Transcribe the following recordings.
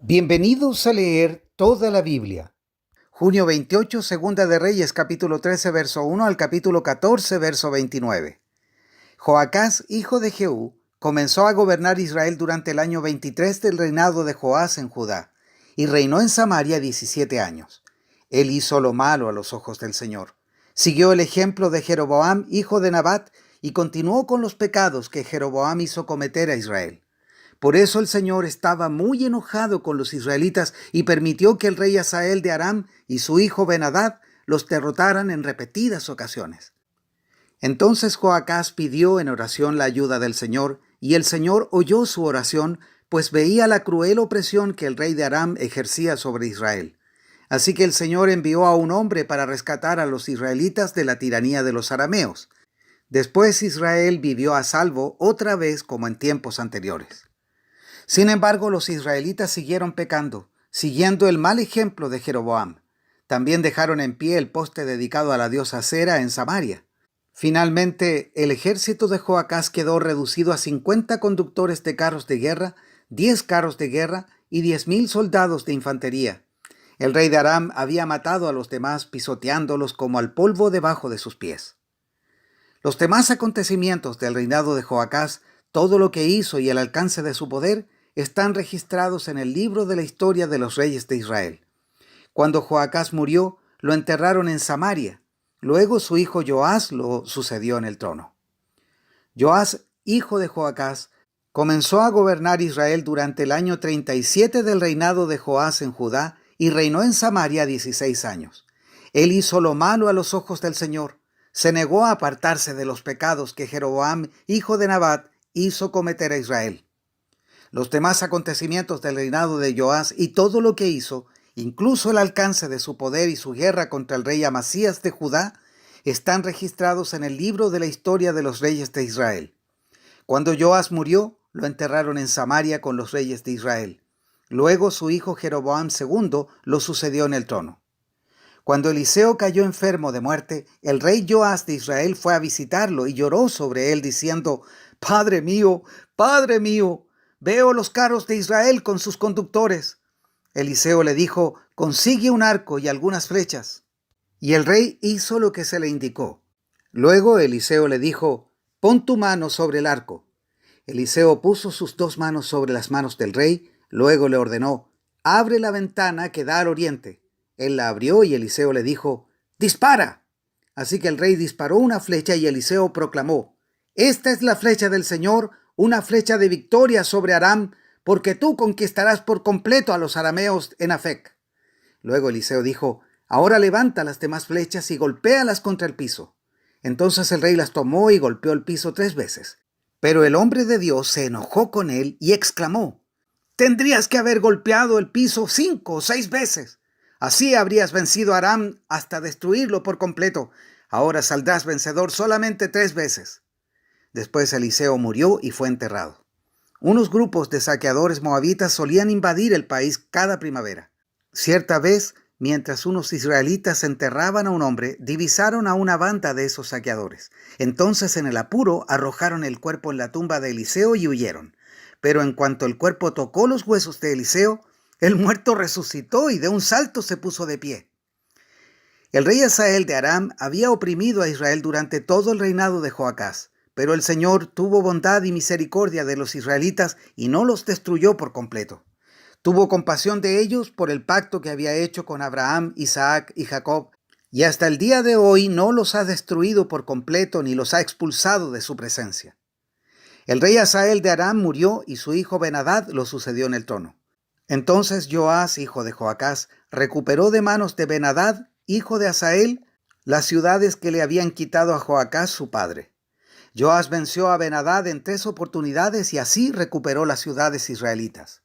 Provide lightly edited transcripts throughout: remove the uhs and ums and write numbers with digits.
Bienvenidos a leer toda la Biblia. Junio 28, Segunda de Reyes, capítulo 13, verso 1 al capítulo 14, verso 29. Joacás, hijo de Jehú, comenzó a gobernar Israel durante el año 23 del reinado de Joás en Judá, y reinó en Samaria 17 años. Él hizo lo malo a los ojos del Señor. Siguió el ejemplo de Jeroboam, hijo de Nabat, y continuó con los pecados que Jeroboam hizo cometer a Israel. Por eso el Señor estaba muy enojado con los israelitas y permitió que el rey Hazael de Aram y su hijo Ben-Hadad los derrotaran en repetidas ocasiones. Entonces Joacás pidió en oración la ayuda del Señor, y el Señor oyó su oración, pues veía la cruel opresión que el rey de Aram ejercía sobre Israel. Así que el Señor envió a un hombre para rescatar a los israelitas de la tiranía de los arameos. Después Israel vivió a salvo otra vez como en tiempos anteriores. Sin embargo, los israelitas siguieron pecando, siguiendo el mal ejemplo de Jeroboam. También dejaron en pie el poste dedicado a la diosa Acera en Samaria. Finalmente, el ejército de Joacás quedó reducido a 50 conductores de carros de guerra, 10 carros de guerra y 10,000 soldados de infantería. El rey de Aram había matado a los demás pisoteándolos como al polvo debajo de sus pies. Los demás acontecimientos del reinado de Joacás, todo lo que hizo y el alcance de su poder, están registrados en el libro de la historia de los reyes de Israel. Cuando Joacás murió, lo enterraron en Samaria. Luego su hijo Joás lo sucedió en el trono. Joás, hijo de Joacás, comenzó a gobernar Israel durante el año 37 del reinado de Joás en Judá y reinó en Samaria 16 años. Él hizo lo malo a los ojos del Señor. Se negó a apartarse de los pecados que Jeroboam, hijo de Nabat, hizo cometer a Israel. Los demás acontecimientos del reinado de Joás y todo lo que hizo, incluso el alcance de su poder y su guerra contra el rey Amasías de Judá, están registrados en el libro de la historia de los reyes de Israel. Cuando Joás murió, lo enterraron en Samaria con los reyes de Israel. Luego su hijo Jeroboam II lo sucedió en el trono. Cuando Eliseo cayó enfermo de muerte, el rey Joás de Israel fue a visitarlo y lloró sobre él diciendo: Padre mío, veo los carros de Israel con sus conductores. Eliseo le dijo: consigue un arco y algunas flechas. Y el rey hizo lo que se le indicó. Luego Eliseo le dijo: pon tu mano sobre el arco. Eliseo puso sus 2 manos sobre las manos del rey, luego le ordenó: abre la ventana que da al oriente. Él la abrió y Eliseo le dijo: ¡dispara! Así que el rey disparó una flecha y Eliseo proclamó: esta es la flecha del Señor, una flecha de victoria sobre Aram, porque tú conquistarás por completo a los arameos en Afec. Luego Eliseo dijo: ahora levanta las demás flechas y golpéalas contra el piso. Entonces el rey las tomó y golpeó el piso 3 veces. Pero el hombre de Dios se enojó con él y exclamó: tendrías que haber golpeado el piso 5 o 6 veces. Así habrías vencido a Aram hasta destruirlo por completo. Ahora saldrás vencedor solamente 3 veces. Después Eliseo murió y fue enterrado. Unos grupos de saqueadores moabitas solían invadir el país cada primavera. Cierta vez, mientras unos israelitas enterraban a un hombre, divisaron a una banda de esos saqueadores. Entonces, en el apuro, arrojaron el cuerpo en la tumba de Eliseo y huyeron. Pero en cuanto el cuerpo tocó los huesos de Eliseo, el muerto resucitó y de un salto se puso de pie. El rey Hazael de Aram había oprimido a Israel durante todo el reinado de Joacás, pero el Señor tuvo bondad y misericordia de los israelitas y no los destruyó por completo. Tuvo compasión de ellos por el pacto que había hecho con Abraham, Isaac y Jacob, y hasta el día de hoy no los ha destruido por completo ni los ha expulsado de su presencia. El rey Hazael de Aram murió y su hijo Ben-Hadad lo sucedió en el trono. Entonces Joás, hijo de Joacás, recuperó de manos de Ben-Hadad, hijo de Hazael, las ciudades que le habían quitado a Joacás su padre. Joás venció a Ben-Hadad en 3 oportunidades y así recuperó las ciudades israelitas.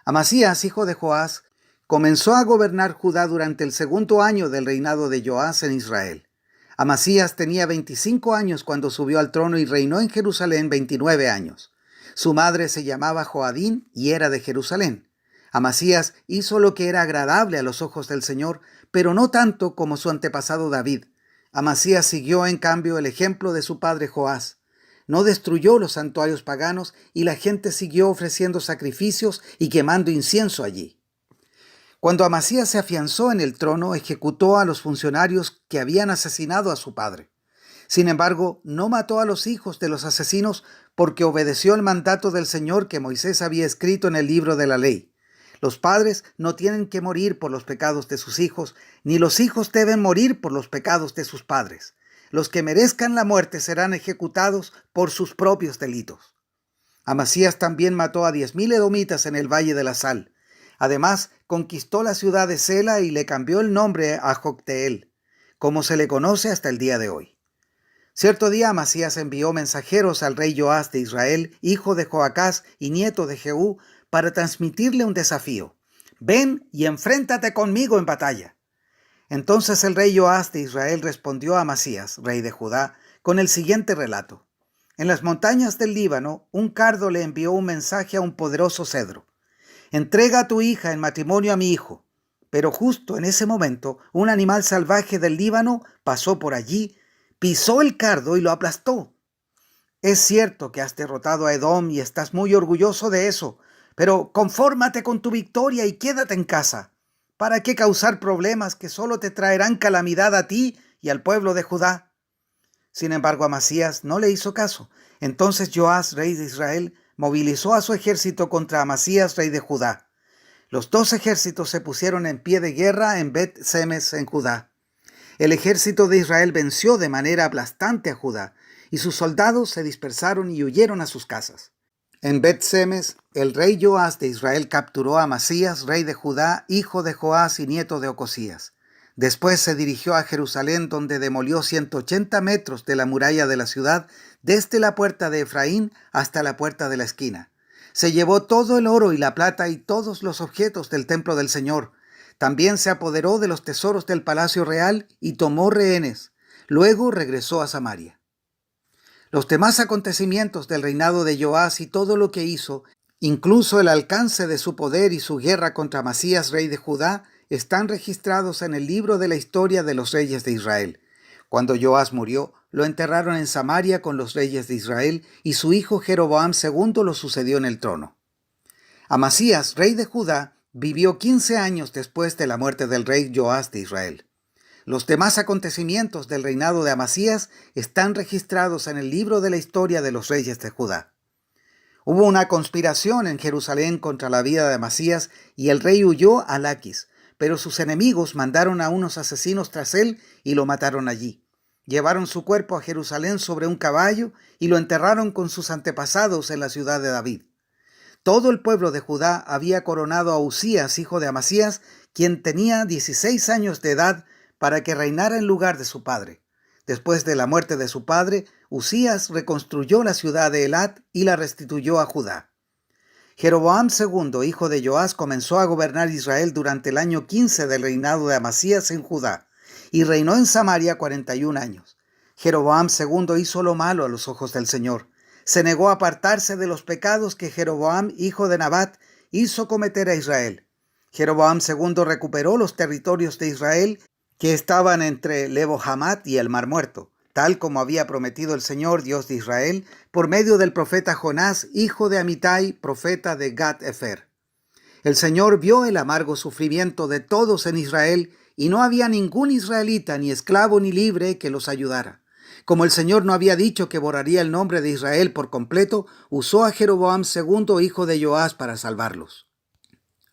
Amasías, hijo de Joás, comenzó a gobernar Judá durante el 2.º año del reinado de Joás en Israel. Amasías tenía 25 años cuando subió al trono y reinó en Jerusalén 29 años. Su madre se llamaba Joadín y era de Jerusalén. Amasías hizo lo que era agradable a los ojos del Señor, pero no tanto como su antepasado David. Amasías siguió en cambio el ejemplo de su padre Joás. no destruyó los santuarios paganos y la gente siguió ofreciendo sacrificios y quemando incienso allí. Cuando Amasías se afianzó en el trono, ejecutó a los funcionarios que habían asesinado a su padre. Sin embargo, no mató a los hijos de los asesinos porque obedeció el mandato del Señor que Moisés había escrito en el libro de la ley. Los padres no tienen que morir por los pecados de sus hijos, ni los hijos deben morir por los pecados de sus padres. Los que merezcan la muerte serán ejecutados por sus propios delitos. Amasías también mató a 10,000 edomitas en el Valle de la Sal. Además, conquistó la ciudad de Sela y le cambió el nombre a Jocteel, como se le conoce hasta el día de hoy. Cierto día Amasías envió mensajeros al rey Joás de Israel, hijo de Joacás y nieto de Jehú, para transmitirle un desafío. «Ven y enfréntate conmigo en batalla». Entonces el rey Joás de Israel respondió a Amasías, rey de Judá, con el siguiente relato. En las montañas del Líbano, un cardo le envió un mensaje a un poderoso cedro. «Entrega a tu hija en matrimonio a mi hijo». Pero justo en ese momento, un animal salvaje del Líbano pasó por allí, pisó el cardo y lo aplastó. «Es cierto que has derrotado a Edom y estás muy orgulloso de eso, pero confórmate con tu victoria y quédate en casa. ¿Para qué causar problemas que solo te traerán calamidad a ti y al pueblo de Judá?» Sin embargo, Amasías no le hizo caso. Entonces Joás, rey de Israel, movilizó a su ejército contra Amasías, rey de Judá. Los dos ejércitos se pusieron en pie de guerra en Bet-Semes, en Judá. El ejército de Israel venció de manera aplastante a Judá, y sus soldados se dispersaron y huyeron a sus casas. En Bet-Semes, el rey Joás de Israel capturó a Amasías, rey de Judá, hijo de Joás y nieto de Ocosías. Después se dirigió a Jerusalén, donde demolió 180 metros de la muralla de la ciudad, desde la puerta de Efraín hasta la puerta de la esquina. Se llevó todo el oro y la plata y todos los objetos del templo del Señor. También se apoderó de los tesoros del palacio real y tomó rehenes. Luego regresó a Samaria. Los demás acontecimientos del reinado de Joás y todo lo que hizo, incluso el alcance de su poder y su guerra contra Amasías, rey de Judá, están registrados en el libro de la historia de los reyes de Israel. Cuando Joás murió, lo enterraron en Samaria con los reyes de Israel y su hijo Jeroboam II lo sucedió en el trono. Amasías, rey de Judá, vivió 15 años después de la muerte del rey Joás de Israel. Los demás acontecimientos del reinado de Amasías están registrados en el libro de la historia de los reyes de Judá. Hubo una conspiración en Jerusalén contra la vida de Amasías y el rey huyó a Laquis, pero sus enemigos mandaron a unos asesinos tras él y lo mataron allí. Llevaron su cuerpo a Jerusalén sobre un caballo y lo enterraron con sus antepasados en la ciudad de David. Todo el pueblo de Judá había coronado a Usías, hijo de Amasías, quien tenía 16 años de edad, para que reinara en lugar de su padre. Después de la muerte de su padre, Usías reconstruyó la ciudad de Elat y la restituyó a Judá. Jeroboam II, hijo de Joás, comenzó a gobernar Israel durante el año 15 del reinado de Amasías en Judá, y reinó en Samaria 41 años. Jeroboam II hizo lo malo a los ojos del Señor. Se negó a apartarse de los pecados que Jeroboam, hijo de Nabat, hizo cometer a Israel. Jeroboam II recuperó los territorios de Israel que estaban entre Lebo-Hamat y el Mar Muerto, tal como había prometido el Señor, Dios de Israel, por medio del profeta Jonás, hijo de Amitai, profeta de Gat-Efer. El Señor vio el amargo sufrimiento de todos en Israel, y no había ningún israelita, ni esclavo ni libre, que los ayudara. Como el Señor no había dicho que borraría el nombre de Israel por completo, usó a Jeroboam II, hijo de Joás, para salvarlos.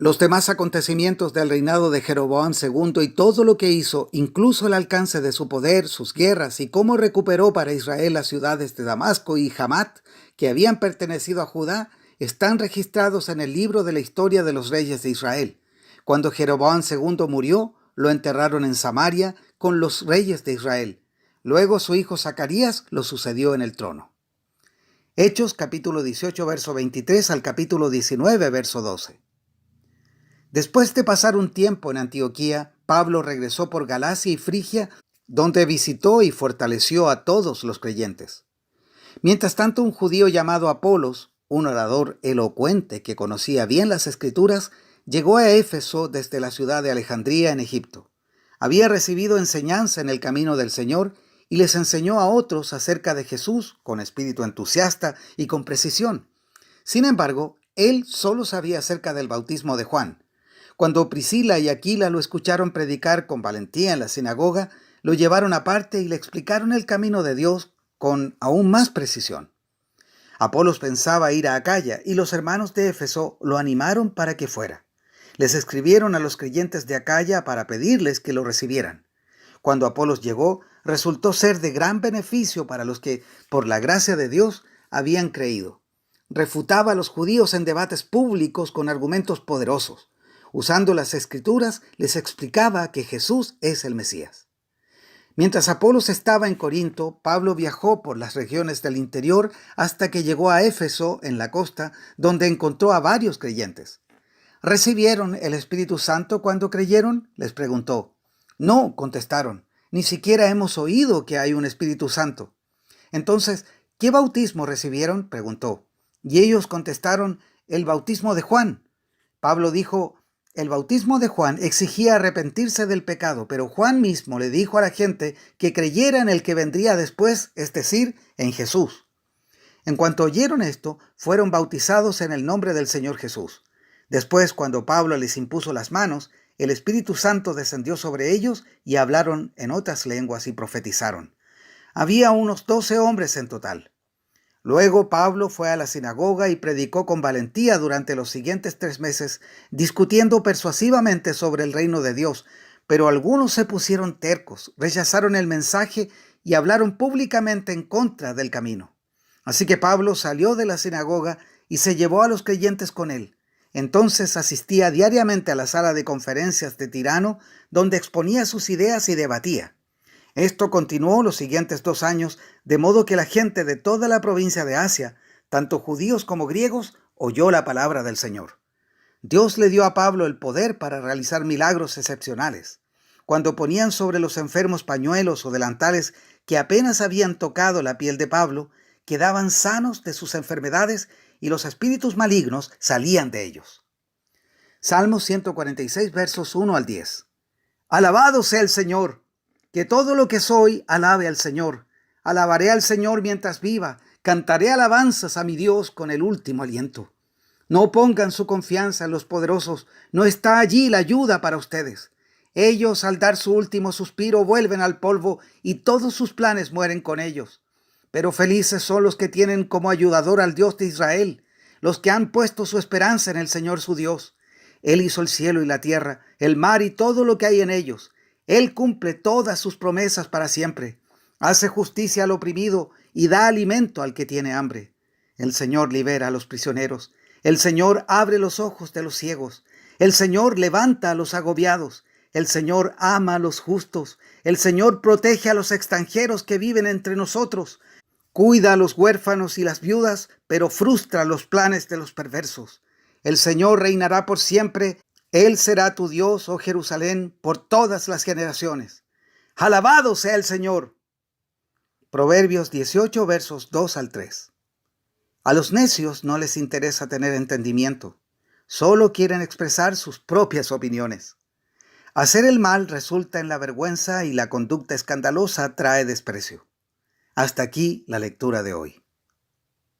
Los demás acontecimientos del reinado de Jeroboam II y todo lo que hizo, incluso el alcance de su poder, sus guerras y cómo recuperó para Israel las ciudades de Damasco y Hamat, que habían pertenecido a Judá, están registrados en el libro de la historia de los reyes de Israel. Cuando Jeroboam II murió, lo enterraron en Samaria con los reyes de Israel. Luego su hijo Zacarías lo sucedió en el trono. Hechos capítulo 18, verso 23 al capítulo 19, verso 12. Después de pasar un tiempo en Antioquía, Pablo regresó por Galacia y Frigia, donde visitó y fortaleció a todos los creyentes. Mientras tanto, un judío llamado Apolos, un orador elocuente que conocía bien las Escrituras, llegó a Éfeso desde la ciudad de Alejandría en Egipto. Había recibido enseñanza en el camino del Señor y les enseñó a otros acerca de Jesús con espíritu entusiasta y con precisión. Sin embargo, él solo sabía acerca del bautismo de Juan. Cuando Priscila y Aquila lo escucharon predicar con valentía en la sinagoga, lo llevaron aparte y le explicaron el camino de Dios con aún más precisión. Apolos pensaba ir a Acaya y los hermanos de Éfeso lo animaron para que fuera. Les escribieron a los creyentes de Acaya para pedirles que lo recibieran. Cuando Apolos llegó, resultó ser de gran beneficio para los que, por la gracia de Dios, habían creído. Refutaba a los judíos en debates públicos con argumentos poderosos. Usando las Escrituras, les explicaba que Jesús es el Mesías. Mientras Apolos estaba en Corinto, Pablo viajó por las regiones del interior hasta que llegó a Éfeso, en la costa, donde encontró a varios creyentes. ¿Recibieron el Espíritu Santo cuando creyeron?, les preguntó. No, contestaron, ni siquiera hemos oído que hay un Espíritu Santo. Entonces, ¿qué bautismo recibieron?, preguntó. Y ellos contestaron, el bautismo de Juan. Pablo dijo, el bautismo de Juan exigía arrepentirse del pecado, pero Juan mismo le dijo a la gente que creyera en el que vendría después, es decir, en Jesús. En cuanto oyeron esto, fueron bautizados en el nombre del Señor Jesús. Después, cuando Pablo les impuso las manos, el Espíritu Santo descendió sobre ellos y hablaron en otras lenguas y profetizaron. Había unos 12 hombres en total. Luego Pablo fue a la sinagoga y predicó con valentía durante los siguientes 3 meses, discutiendo persuasivamente sobre el reino de Dios, pero algunos se pusieron tercos, rechazaron el mensaje y hablaron públicamente en contra del camino. Así que Pablo salió de la sinagoga y se llevó a los creyentes con él. Entonces asistía diariamente a la sala de conferencias de Tirano, donde exponía sus ideas y debatía. Esto continuó los siguientes 2 años, de modo que la gente de toda la provincia de Asia, tanto judíos como griegos, oyó la palabra del Señor. Dios le dio a Pablo el poder para realizar milagros excepcionales. Cuando ponían sobre los enfermos pañuelos o delantales que apenas habían tocado la piel de Pablo, quedaban sanos de sus enfermedades y los espíritus malignos salían de ellos. Salmo 146, versos 1 al 10. Alabado sea el Señor. Que todo lo que soy alabe al Señor. Alabaré al Señor mientras viva. Cantaré alabanzas a mi Dios con el último aliento. No pongan su confianza en los poderosos. No está allí la ayuda para ustedes. Ellos, al dar su último suspiro, vuelven al polvo y todos sus planes mueren con ellos. Pero felices son los que tienen como ayudador al Dios de Israel, los que han puesto su esperanza en el Señor su Dios. Él hizo el cielo y la tierra, el mar y todo lo que hay en ellos. Él cumple todas sus promesas para siempre. Hace justicia al oprimido y da alimento al que tiene hambre. El Señor libera a los prisioneros. El Señor abre los ojos de los ciegos. El Señor levanta a los agobiados. El Señor ama a los justos. El Señor protege a los extranjeros que viven entre nosotros. Cuida a los huérfanos y las viudas, pero frustra los planes de los perversos. El Señor reinará por siempre. Él será tu Dios, oh Jerusalén, por todas las generaciones. ¡Alabado sea el Señor! Proverbios 18, versos 2 al 3. A los necios no les interesa tener entendimiento. Solo quieren expresar sus propias opiniones. Hacer el mal resulta en la vergüenza y la conducta escandalosa trae desprecio. Hasta aquí la lectura de hoy.